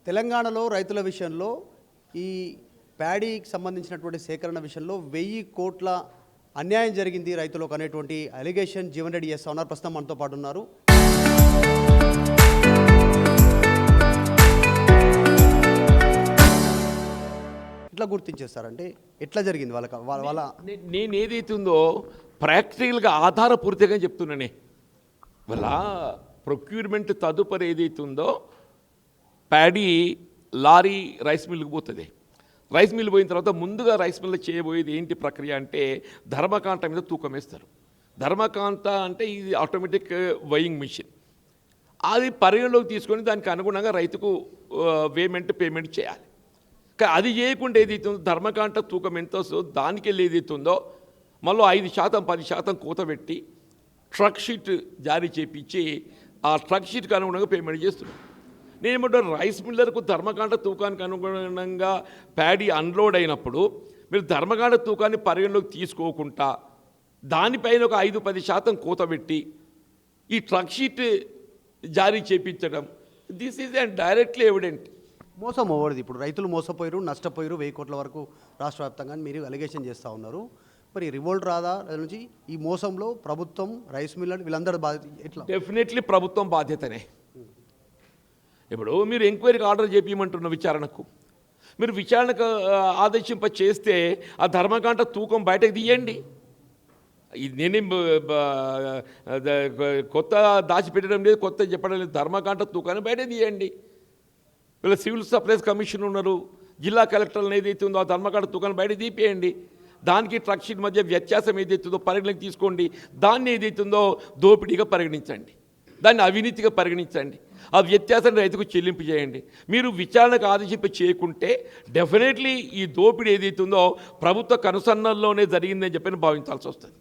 తెలంగాణలో రైతుల విషయంలో ఈ ప్యాడీకి సంబంధించినటువంటి సేకరణ విషయంలో 1000 కోట్ల అన్యాయం జరిగింది రైతులకు అనేటువంటి అలిగేషన్ జీవన్ రెడ్డి చేస్తా ఉన్నారు. ప్రస్తుతం మనతో పాటు ఉన్నారు. ఎట్లా గుర్తించేస్తారంటే ఎట్లా జరిగింది వాళ్ళ నేను ఏదైతుందో ప్రాక్టికల్గా ఆధారపూరితంగా చెప్తున్నానే. వాళ్ళ ప్రొక్యూర్మెంట్ తదుపరి ఏదైతుందో ప్యాడీ లారీ రైస్ మిల్లుకి పోతుంది. రైస్ మిల్ పోయిన తర్వాత ముందుగా రైస్ మిల్లో చేయబోయేది ఏంటి ప్రక్రియ అంటే ధర్మకాంత మీద తూకం వేస్తారు. ధర్మకాంత అంటే ఇది ఆటోమేటిక్ వైయింగ్ మిషన్. అది పరిగణలోకి తీసుకొని దానికి అనుగుణంగా రైతుకు పేమెంట్ చేయాలి. అది చేయకుండా ఏదైతుందో ధర్మకాంత తూకం ఎంత వస్తుందో దానికి వెళ్ళి ఏదైతుందో మళ్ళీ 5% 10% కూత పెట్టి ట్రక్ షీట్ జారీ చేయించి ఆ ట్రక్ షీట్కి అనుగుణంగా పేమెంట్ చేస్తున్నాం. నేనేమంటే రైస్ మిల్లర్కు ధర్మకాండ తూకానికి అనుగుణంగా ప్యాడీ అన్లోడ్ అయినప్పుడు మీరు ధర్మకాండ తూకాన్ని పరిగణలోకి తీసుకోకుండా దానిపైన ఒక 5-10% కూత పెట్టి ఈ ట్రక్ షీట్ జారీ చేయించడం, this is and directly evident. మోసం అవ్వదు. ఇప్పుడు రైతులు మోసపోయారు, నష్టపోయారు 1000 కోట్ల వరకు రాష్ట్ర వ్యాప్తంగా మీరు అలిగేషన్ చేస్తూ ఉన్నారు. మరి రివోల్ట్ రాదా నుంచి ఈ మోసంలో ప్రభుత్వం, రైస్ మిల్లర్ వీళ్ళందరూ బాధ్యత ఎట్లా? డెఫినెట్లీ ప్రభుత్వం బాధ్యతనే. ఇప్పుడు మీరు ఎంక్వైరీకి ఆర్డర్ చేపించమంటున్న విచారణకు, మీరు విచారణకు ఆదేశింప చేస్తే ఆ ధర్మకాండ తూకం బయటకు తీయండి. నేనేం కొత్త దాచిపెట్టడం లేదు, కొత్త చెప్పడం లేదు. ధర్మకాండ తూకాన్ని బయట తీయండి. వీళ్ళ సివిల్ సప్లైస్ కమిషన్ ఉన్నారు, జిల్లా కలెక్టర్లు ఏదైతే ఉందో ఆ ధర్మకాండ తూకాన్ని బయట తీపేయండి. దానికి ట్రక్ షీట్ మధ్య వ్యత్యాసం ఏదైతుందో పరిగణలోకి తీసుకోండి. దాన్ని ఏదైతుందో దోపిడీగా పరిగణించండి, దాన్ని అవినీతిగా పరిగణించండి. ఆ వ్యత్యాసాన్ని రైతుకు చెల్లింపు చేయండి. మీరు విచారణకు ఆదేశింప చేయకుంటే డెఫినెట్లీ ఈ దోపిడీ ఏదైతుందో ప్రభుత్వ కనుసన్నల్లోనే జరిగిందని చెప్పి భావించాల్సి వస్తుంది.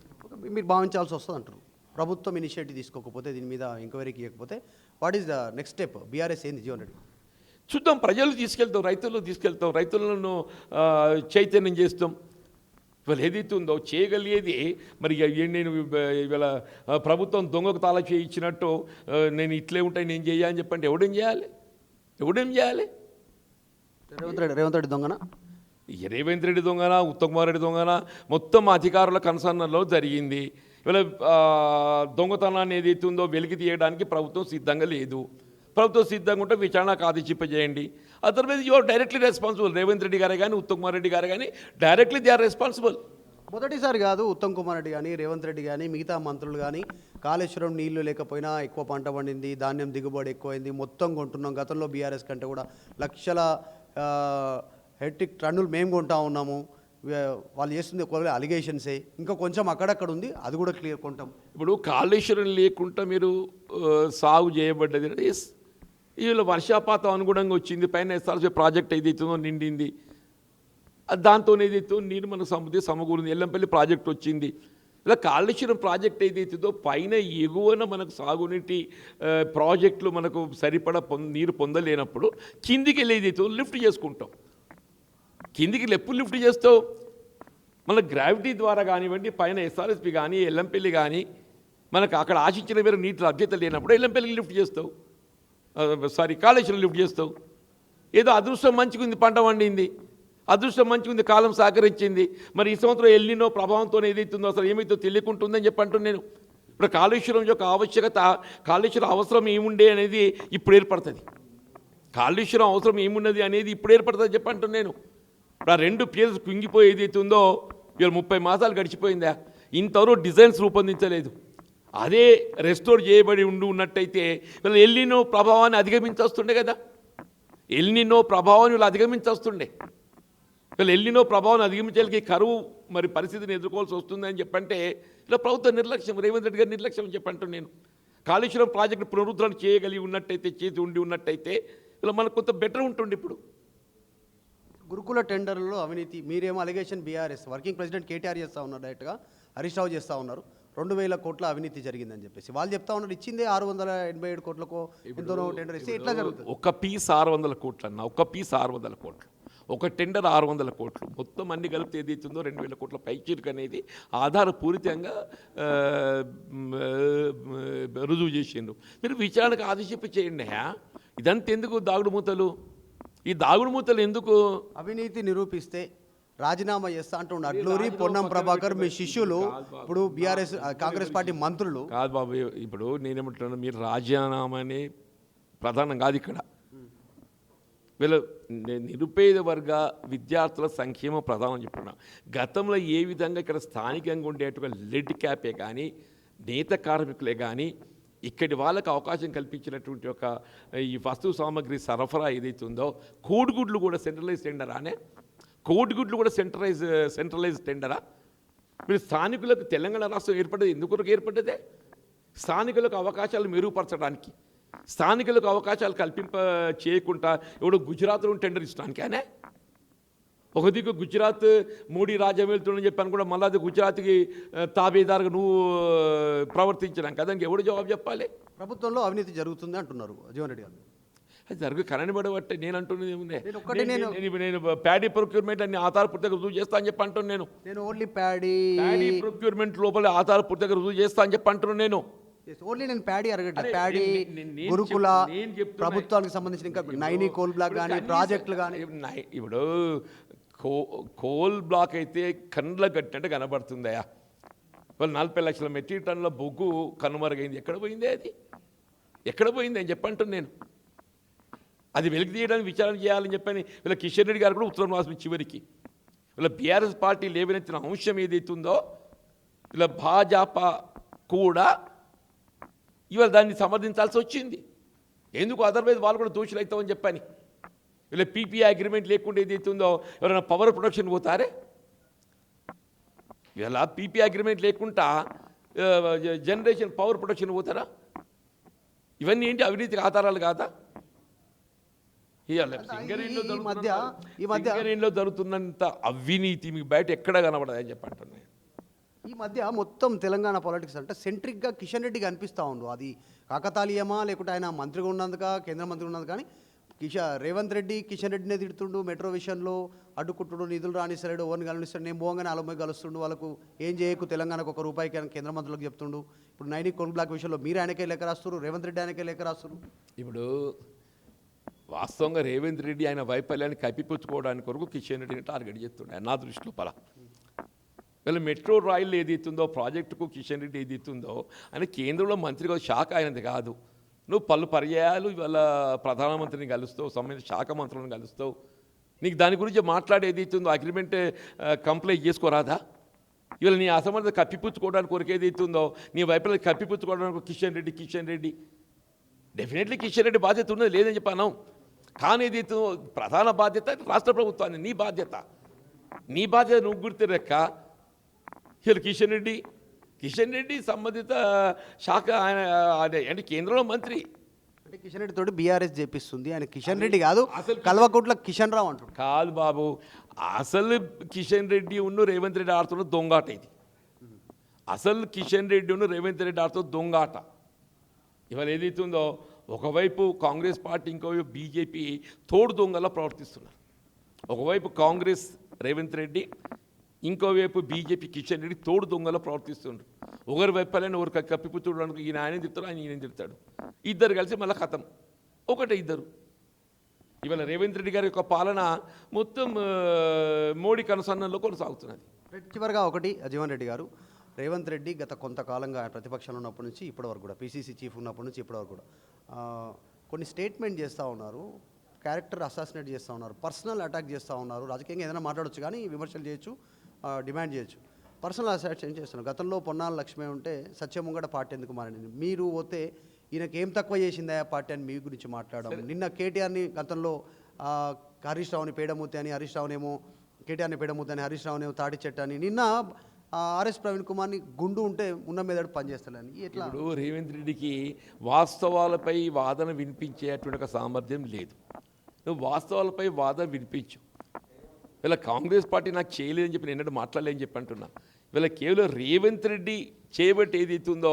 మీరు భావించాల్సి వస్తుంది అంటారు. ప్రభుత్వం ఇనిషియేటివ్ తీసుకోకపోతే, దీని మీద ఎంక్వైరీకి ఇవ్వకపోతే what is the next step? BRS ఏంది జీవన్ రెడ్డి? చూద్దాం, ప్రజలు తీసుకెళ్తాం, రైతులను తీసుకెళ్తాం, రైతులను చైతన్యం చేస్తాం. ఇవాళ ఏదైతే ఉందో చేయగలిగేది మరి నేను ఇవాళ ప్రభుత్వం దొంగకు తాళ చేయించినట్టు నేను ఇట్లే ఉంటాయి నేను అని చెప్పండి. ఎవడేం చేయాలి? రేవంత్ రెడ్డి దొంగన, రేవంత్ రెడ్డి దొంగన, ఉత్తమ్ కుమార్ రెడ్డి దొంగన, మొత్తం అధికారుల కన్సర్న్లో జరిగింది. ఇవాళ దొంగతనాన్ని ఏదైతే ఉందో వెలికి తీయడానికి ప్రభుత్వం సిద్ధంగా లేదు. ప్రభుత్వం సిద్ధంగా ఉంటే విచారణకు ఆదేశింపజేయండి. Otherwise you are directly responsible. Revanth Reddy గారే కానీ ఉత్తమ్ కుమార్ రెడ్డి గారే కానీ డైరెక్ట్లీ దే ఆర్ రెస్పాన్సిబుల్. మొదటిసారి కాదు ఉత్తమ్ కుమార్ రెడ్డి కానీ, రేవంత్ రెడ్డి కానీ, మిగతా మంత్రులు కానీ కాళేశ్వరం నీళ్లు లేకపోయినా ఎక్కువ పంట పండింది, ధాన్యం దిగుబడి ఎక్కువైంది, మొత్తం కొంటున్నాం. గతంలో బీఆర్ఎస్ కంటే కూడా లక్షల హెక్టిక్ టన్నులు మేము కొంటా ఉన్నాము. వాళ్ళు చేస్తుంది ఒకవేళ అలిగేషన్సే, ఇంకా కొంచెం అక్కడక్కడ ఉంది, అది కూడా క్లియర్ కొంటాం. ఇప్పుడు కాళేశ్వరం లేకుండా మీరు సాగు చేయబడ్డది. వీళ్ళు వర్షాపాతం అనుగుణంగా వచ్చింది, పైన ఎస్ఆర్సీ ప్రాజెక్ట్ ఏదైతుందో నిండింది, దాంతో ఏదైతే నీరు మనకు సమకూరింది. ఎల్లంపల్లి ప్రాజెక్ట్ వచ్చింది. ఇలా కాళేశ్వరం ప్రాజెక్ట్ ఏదైతుందో పైన ఎగువన మనకు సాగునీటి ప్రాజెక్టులు మనకు సరిపడా నీరు పొందలేనప్పుడు కిందికి వెళ్ళి ఏదైతే లిఫ్ట్ చేసుకుంటాం. కిందికి ఎప్పుడు లిఫ్ట్ చేస్తావు? మన గ్రావిటీ ద్వారా కానివ్వండి, పైన ఎస్ఆర్ఎస్పి కానీ ఎల్లంపల్లి కానీ మనకు అక్కడ ఆశించిన మేర నీటి లభ్యత లేనప్పుడు ఎల్లంపల్లికి లిఫ్ట్ చేస్తావు, కాళేశ్వరం లిఫ్ట్ చేస్తావు. ఏదో అదృష్టం మంచిగా ఉంది, పంట పండింది, అదృష్టం మంచిగా ఉంది, కాలం సహకరించింది. మరి ఈ సంవత్సరం ఎల్నినో ప్రభావంతో ఏదైతుందో అసలు ఏమైతే తెలియకుంటుందని చెప్పంటున్నాను నేను. ఇప్పుడు కాళేశ్వరం యొక్క ఆవశ్యకత, కాళేశ్వరం అవసరం ఏముండే అనేది ఇప్పుడు ఏర్పడుతుంది. కాళేశ్వరం అవసరం ఏమున్నది అనేది ఇప్పుడు ఏర్పడుతుంది చెప్పంటున్నాను నేను. ఇప్పుడు ఆ 2 ప్లేసెస్ కుంగిపోయి ఏదైతే ఉందో ఇవాళ 30 మాసాలు గడిచిపోయిందా, ఇంతవరకు డిజైన్స్ రూపొందించలేదు. అదే రెస్టోర్ చేయబడి ఉన్నట్టయితే వీళ్ళు ఎల్నినో ప్రభావాన్ని అధిగమించొస్తుండే కదా. ఎల్నినో ప్రభావాన్ని వీళ్ళు అధిగమించొస్తుండే. వీళ్ళు ఎల్నినో ప్రభావాన్ని అధిగమించడానికి కరువు మరి పరిస్థితిని ఎదుర్కోవాల్సి వస్తుందని చెప్పంటే ఇలా ప్రభుత్వ నిర్లక్ష్యం, రేవంత్ రెడ్డి గారి నిర్లక్ష్యం చెప్పంటాను నేను. కాళేశ్వరం ప్రాజెక్టు పునరుద్ధరణ చేయగలిగి ఉన్నట్టయితే, చేసి ఉండి ఉన్నట్టయితే ఇలా మనకు కొంత బెటర్ ఉంటుంది. ఇప్పుడు గురుకుల టెండర్లలో అవినీతి, మీరేమో allegation BRS working president KTR చేస్తూ ఉన్నారు, డైరెక్ట్గా హరీష్ రావు చేస్తూ ఉన్నారు. 2000 కోట్ల అవినీతి జరిగిందని చెప్పేసి వాళ్ళు చెప్తా ఉన్నారు. ఇచ్చిందే 687 కోట్లకో ఎంతోనో టెండర్ ఇస్తే ఎట్లా జరుగుతుంది? ఒక పీస్ 600 కోట్లు అన్న, ఒక పీస్ 600 కోట్లు, ఒక టెండర్ 600 కోట్లు, మొత్తం అన్ని కలిపితే ఏదైతుందో 2000 కోట్ల పైచీరుకు అనేది ఆధారపూరితంగా రుజువు చేసిండ్రు. మీరు విచారణకు ఆదేశింప చేయండి. ఇదంతా ఎందుకు దాగుడు మూతలు? ఈ దాగుడు మూతలు ఎందుకు? అవినీతి నిరూపిస్తే రాజీనామా చేస్తా అంటుండే అడ్లూరి పొన్నం ప్రభాకర్ మీ శిష్యులు ఇప్పుడు బీఆర్ఎస్ కాంగ్రెస్ పార్టీ మంత్రులు. కాదు బాబు, ఇప్పుడు నేనేమంటున్నాను, మీరు రాజీనామానే ప్రధానం కాదు ఇక్కడ. వీళ్ళు నిరుపేద వర్గ విద్యార్థుల సంక్షేమ ప్రధానం చెప్తున్నా. గతంలో ఏ విధంగా ఇక్కడ స్థానికంగా ఉండేటువంటి లెడ్ క్యాపే కానీ నేత కార్మికులే కానీ ఇక్కడి వాళ్ళకి అవకాశం కల్పించినటువంటి ఒక ఈ వస్తు సామాగ్రి సరఫరా ఏదైతే ఉందో, కోడిగుడ్లు కూడా సెంట్రలైజ్ టెండరానే, కోడిగుడ్లు కూడా సెంట్రలైజ్ టెండరా? మీరు స్థానికులకు తెలంగాణ రాష్ట్రం ఏర్పడేది ఎందుకు ఏర్పడ్డదే? స్థానికులకు అవకాశాలు మెరుగుపరచడానికి, స్థానికులకు అవకాశాలు కల్పింప చేయకుండా ఎవడో గుజరాత్లో టెండర్ ఇస్తానికేనే. ఒక దిక్కు గుజరాత్ మోడీ రాజ్యం వెళ్తుందని చెప్పాను కూడా, మళ్ళీ అది గుజరాత్కి తాబేదారుగా నువ్వు ప్రవర్తించడానికి దానికి ఎవడు జవాబు చెప్పాలి? ప్రభుత్వంలో అవినీతి జరుగుతుంది అంటున్నారు జీవన్ రెడ్డి గారు. అది జరుగు కనబడబట్టే నేను అంటున్నది ఏముంది. నేను ప్యాడీ ప్రొక్యూర్మెంట్ అన్ని ఆధారపూర్తిగా రుజువు చేస్తా అని చెప్పి అంటున్నాను. నేను ఓన్లీ ప్యాడీ ప్రొక్యూర్మెంట్ లోపల ఆధారపూర్తిగా రుజువు చేస్తా అని చెప్పి అంటున్నాను నేను. ఓన్లీ నేను ప్యాడీ అరగట్లేదు. ప్యాడీ గురుకుల ప్రభుత్వానికి సంబంధించిన ఇంకా నైని కోల్ బ్లాక్ కానీ ప్రాజెక్టులు కానీ. ఇప్పుడు కోల్ బ్లాక్ అయితే కండ్ల కట్టినట్టు కనబడుతుందయా. వాళ్ళు 40 లక్షల మెట్రిక్ టన్నుల బొగ్గు కనుమరుగైంది. ఎక్కడ పోయిందే అది? ఎక్కడ పోయింది అని చెప్పంటున్నాను నేను. అది వెలికి తీయడానికి విచారణ చేయాలని చెప్పని వీళ్ళ కిషన్ రెడ్డి గారు కూడా ఉత్తరం రాసిన చివరికి. వీళ్ళ బీఆర్ఎస్ పార్టీ లేవనెత్తిన అంశం ఏదైతుందో వీళ్ళ భాజపా కూడా ఇవాళ దాన్ని సమర్థించాల్సి వచ్చింది. ఎందుకు? అదర్వైజ్ వాళ్ళు కూడా దోషులు అవుతామని చెప్పని. వీళ్ళ పీపీఐ అగ్రిమెంట్ లేకుండా ఏదైతుందో ఎవరైనా పవర్ ప్రొడక్షన్ పోతారే? ఇలా పీపీఐ అగ్రిమెంట్ లేకుండా జనరేషన్ పవర్ ప్రొడక్షన్ పోతారా? ఇవన్నీ ఏంటి? అవినీతికి ఆధారాలు కాదా? సింగరేణిలో జరుగుతున్నంత అవినీతి మీకు బయట ఎక్కడ కనబడదు అని చెప్పంటున్నాను. ఈ మధ్య మొత్తం తెలంగాణ పాలిటిక్స్ అంటే సెంట్రిక్గా కిషన్ రెడ్డికి అనిపిస్తూ ఉండు. అది కాకతాళీయమా లేకుంటే ఆయన మంత్రిగా ఉన్నందుక, కేంద్ర మంత్రిగా ఉన్నది. కానీ రేవంత్ రెడ్డి కిషన్ రెడ్డినే తిడుతుండు. మెట్రో విషయంలో అడ్డుకుంటుడు, నిధులు రానిస్తాడు, ఓన్ కలుస్తాడు. నేను పోగానే 40 కలుస్తుండు. వాళ్ళకు ఏం చేయకు తెలంగాణకు ₹1 అని కేంద్ర మంత్రులకు చెప్తుండు. ఇప్పుడు నైని కోల్ బ్లాక్ విషయంలో మీరు ఆయనకే లెక్క రాస్తున్నారు, రేవంత్ రెడ్డి ఆయనకే లెక్క రాస్తున్నారు. ఇప్పుడు వాస్తవంగా రేవంత్ రెడ్డి ఆయన వైఫల్యాన్ని కప్పిపుచ్చుకోవడానికి కొరకు కిషన్ రెడ్డిని టార్గెట్ చేస్తుండే నా దృష్టిలో. వీళ్ళ మెట్రో రైలు ఏదైతుందో ప్రాజెక్టుకు కిషన్ రెడ్డి ఏదైతుందో ఆయన కేంద్రంలో మంత్రిగా శాఖ అయినది కాదు. నువ్వు పలు పర్యాయాలు ఇవాళ ప్రధానమంత్రిని కలుస్తావు, సంబంధించిన శాఖ మంత్రులను కలుస్తావు. నీకు దాని గురించి మాట్లాడే ఏదైతుందో అగ్రిమెంట్ కంప్లైంట్ చేసుకోరాదా? ఇవాళ నీ అసమర్థత కప్పిపుచ్చుకోవడానికి కొరకు ఏదైతుందో నీ వైఫల్యం కప్పిపుచ్చుకోవడానికి కిషన్ రెడ్డి డెఫినెట్లీ కిషన్ రెడ్డి బాధ్యత ఉన్నది లేదని చెప్పాను. కానీ ఏదైతే ప్రధాన బాధ్యత రాష్ట్ర ప్రభుత్వాన్ని, నీ బాధ్యత నువ్వు గుర్తిరెక్క. ఇలా కిషన్ రెడ్డి సంబంధిత శాఖ ఆయన అంటే కేంద్రంలో మంత్రి. అంటే కిషన్ రెడ్డి తోటి బీఆర్ఎస్ చేపిస్తుంది. ఆయన కిషన్ రెడ్డి కాదు, కల్వకుంట్ల కిషన్ రావు అంటాడు. కాదు బాబు, అసలు కిషన్ రెడ్డి ఉన్న రేవంత్ రెడ్డి ఆడుతున్న దొంగాట ఇది. అసలు కిషన్ రెడ్డి ఉన్న రేవంత్ రెడ్డి ఆడుతున్న దొంగాట. ఇవాళ ఏదైతుందో ఒకవైపు కాంగ్రెస్ పార్టీ, ఇంకోవైపు బీజేపీ తోడు దొంగలా ప్రవర్తిస్తున్నారు. ఒకవైపు కాంగ్రెస్ రేవంత్ రెడ్డి, ఇంకోవైపు బీజేపీ కిషన్ రెడ్డి తోడు దొంగలా ప్రవర్తిస్తున్నారు. ఒకరి వైపులైనా ఒకరు కప్పిపుచ్చుకోవడానికి ఈయన ఆయన తిడతాడు, ఆయన ఈయన తిడతాడు. ఇద్దరు కలిసి మళ్ళీ కథం ఒకటే ఇద్దరు. ఇవాళ రేవంత్ రెడ్డి గారి యొక్క పాలన మొత్తం మోడీ కనుసన్నల్లో కొనసాగుతున్నది. చివరిగా ఒకటి జీవన్ రెడ్డి గారు, రేవంత్ రెడ్డి గత కొంతకాలంగా ప్రతిపక్షంలో ఉన్నప్పటి నుంచి ఇప్పటివరకు కూడా, పీసీసీ చీఫ్ ఉన్నప్పటి నుంచి ఇప్పటివరకు కూడా కొన్ని స్టేట్మెంట్ చేస్తూ ఉన్నారు, క్యారెక్టర్ అసాసినేట్ చేస్తూ ఉన్నారు, పర్సనల్ అటాక్ చేస్తూ ఉన్నారు. రాజకీయంగా ఏదైనా మాట్లాడవచ్చు కానీ విమర్శలు చేయొచ్చు, డిమాండ్ చేయొచ్చు. పర్సనల్ అసాసినేషన్ చేస్తున్నారు. గతంలో పొన్నాల లక్ష్మి ఉంటే సత్యముంగట పార్టీ ఎందుకు మారింది, మీరు పోతే ఈయనకి ఏం తక్కువ చేసిందా పార్టీ అని మీ గురించి మాట్లాడడం. నిన్న కేటీఆర్ని గతంలో హరీష్ రావుని పేడమూతి అని, హరీష్ రావునేమో కేటీఆర్ని పేడమూతి అని, హరీష్ రావునేమో తాటి చెట్టు అని, నిన్న ఆర్ఎస్ ప్రవీణ్ కుమార్ని గుండు ఉంటే ఉన్న మీద పనిచేస్తాడని. ఎట్లా? ఇప్పుడు రేవంత్ రెడ్డికి వాస్తవాలపై వాదన వినిపించేటువంటి ఒక సామర్థ్యం లేదు. నువ్వు వాస్తవాలపై వాదన వినిపించు. వీళ్ళ కాంగ్రెస్ పార్టీ నాకు చేయలేదని చెప్పి నేను మాట్లాడలేని చెప్పి అంటున్నా. వీళ్ళ కేవలం రేవంత్ రెడ్డి చేయబట్టి ఏదైతుందో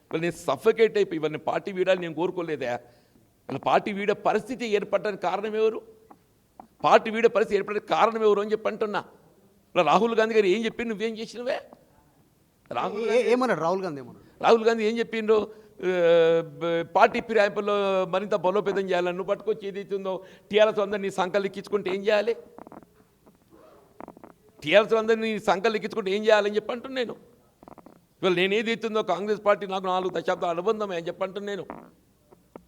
వీళ్ళు నేను సఫకేట్ అయిపోయి ఇవన్నీ పార్టీ వీడాలని నేను కోరుకోలేదా? వీళ్ళ పార్టీ వీడే పరిస్థితి ఏర్పడడానికి కారణం ఎవరు? పార్టీ వీడే పరిస్థితి ఏర్పడడానికి కారణం ఎవరు అని చెప్పి అంటున్నా. రాహుల్ గాంధీ గారు ఏం చెప్పి నువ్వేం చేసినవే? ఏమన్నాడు రాహుల్ గాంధీ? రాహుల్ గాంధీ ఏం చెప్పిండ్రు? పార్టీ ఫిరాయింపుల్లో మరింత బలోపేతం చేయాలని నువ్వు పట్టుకొచ్చి ఏదైతుందో టీఆర్ఎస్ అందరినీ సంకలు ఎక్కించుకుంటే ఏం చేయాలి? టీఆర్ఎస్ అందరినీ సంకలు ఎక్కించుకుంటే ఏం చేయాలని చెప్పంటున్నాను నేను. ఇవాళ నేను ఏదైతుందో కాంగ్రెస్ పార్టీ నాకు 4 దశాబ్దాల అనుబంధం అని చెప్పంటున్నాను నేను.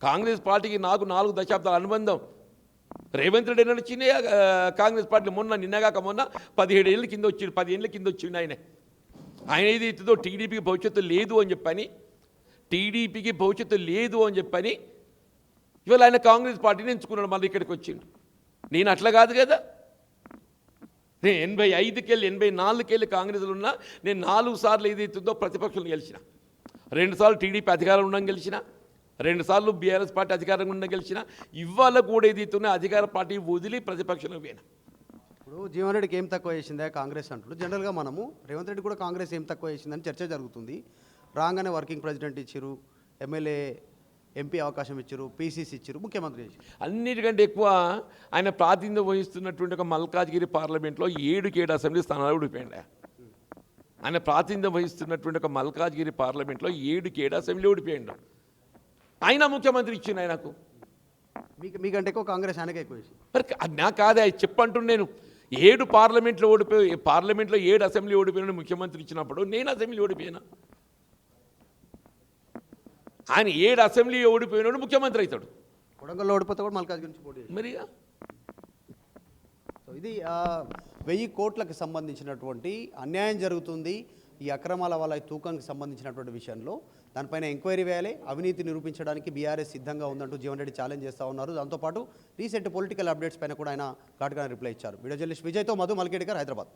కాంగ్రెస్ పార్టీకి నాకు 4 దశాబ్దాల అనుబంధం. రేవంత్ రెడ్డి అని చిన్న కాంగ్రెస్ పార్టీ నిన్నగాక మొన్న 17 ఏళ్ళ కింద వచ్చి 10 ఏళ్ళ కింద వచ్చింది ఆయన ఏదైతుందో టీడీపీకి భవిష్యత్తు లేదు అని చెప్పని ఇవాళ ఆయన కాంగ్రెస్ పార్టీని ఎంచుకున్నాడు, మళ్ళీ ఇక్కడికి వచ్చిండు. నేను అట్లా కాదు కదా. నేను 85కెళ్ళి 84కెళ్ళి కాంగ్రెస్లో ఉన్నా. నేను 4 సార్లు ఏదైతుందో ప్రతిపక్షంలో గెలిచిన, 2 సార్లు టీడీపీ అధికారంలో ఉండడం గెలిచిన, 2 సార్లు బీఆర్ఎస్ పార్టీ అధికారంగా ఉండడం గెలిచిన. ఇవాళ కూడా ఏదైతున్నా అధికార పార్టీ వదిలి ప్రతిపక్షంలో పోయినా. ఇప్పుడు జీవన్ రెడ్డికి ఏం తక్కువ చేసిందే కాంగ్రెస్ అంటున్నారు. జనరల్గా మనము రేవంత్ రెడ్డి కూడా కాంగ్రెస్ ఏం తక్కువ చేసిందని చర్చ జరుగుతుంది. రాగానే వర్కింగ్ ప్రెసిడెంట్ ఇచ్చారు, ఎమ్మెల్యే ఎంపీ అవకాశం ఇచ్చారు, పీసీసీ ఇచ్చారు, ముఖ్యమంత్రి చేశారు. అన్నిటికంటే ఎక్కువ ఆయన ప్రాతినిధ్యం వహిస్తున్నటువంటి ఒక మల్కాజ్గిరి పార్లమెంట్లో 7 అసెంబ్లీ స్థానాలు ఓడిపోయింది. ఆయన ప్రాతినిధ్యం వహిస్తున్నటువంటి ఒక మల్కాజ్గిరి పార్లమెంట్లో 7 అసెంబ్లీ ఓడిపోయిండు. ఆయన ముఖ్యమంత్రి ఇచ్చిండు ఆయనకు. మీకంటే ఎక్కువ కాంగ్రెస్ ఆయనకే ఎక్కువ చేసింది. మరి నా కాదే చెప్పంటున్నాను నేను. 7 పార్లమెంట్లో ఓడిపోయి, పార్లమెంట్లో 7 అసెంబ్లీ ఓడిపోయిన ముఖ్యమంత్రి ఇచ్చినప్పుడు నేను అసెంబ్లీ ఓడిపోయినా. ఆయన 7 అసెంబ్లీ ఓడిపోయినాడు ముఖ్యమంత్రి అవుతాడు. కొడంగల్లో ఓడిపోతే కూడా మల్కాజ్ గురించి పోటీ చేశారు. మరిగా సో ఇది 1000 కోట్లకు సంబంధించినటువంటి అన్యాయం జరుగుతుంది. ఈ అక్రమాల వల్ల ఈ తూకంకి సంబంధించినటువంటి విషయంలో దానిపైన ఎంక్వైరీ వేయాలి, అవినీతి నిరూపించడానికి బీఆర్ఎస్ సిద్ధంగా ఉందంటూ జీవన్ రెడ్డి ఛాలెంజ్ చేస్తూ ఉన్నారు. దాంతోపాటు రీసెంట్ పొలిటికల్ అప్డేట్స్ పైన కూడా ఆయన ఘాటుగా రిప్లై ఇచ్చారు. వీడియో జర్నలిస్ట్ విజయ్తో మధు, మల్కేడ్కర్, హైదరాబాద్.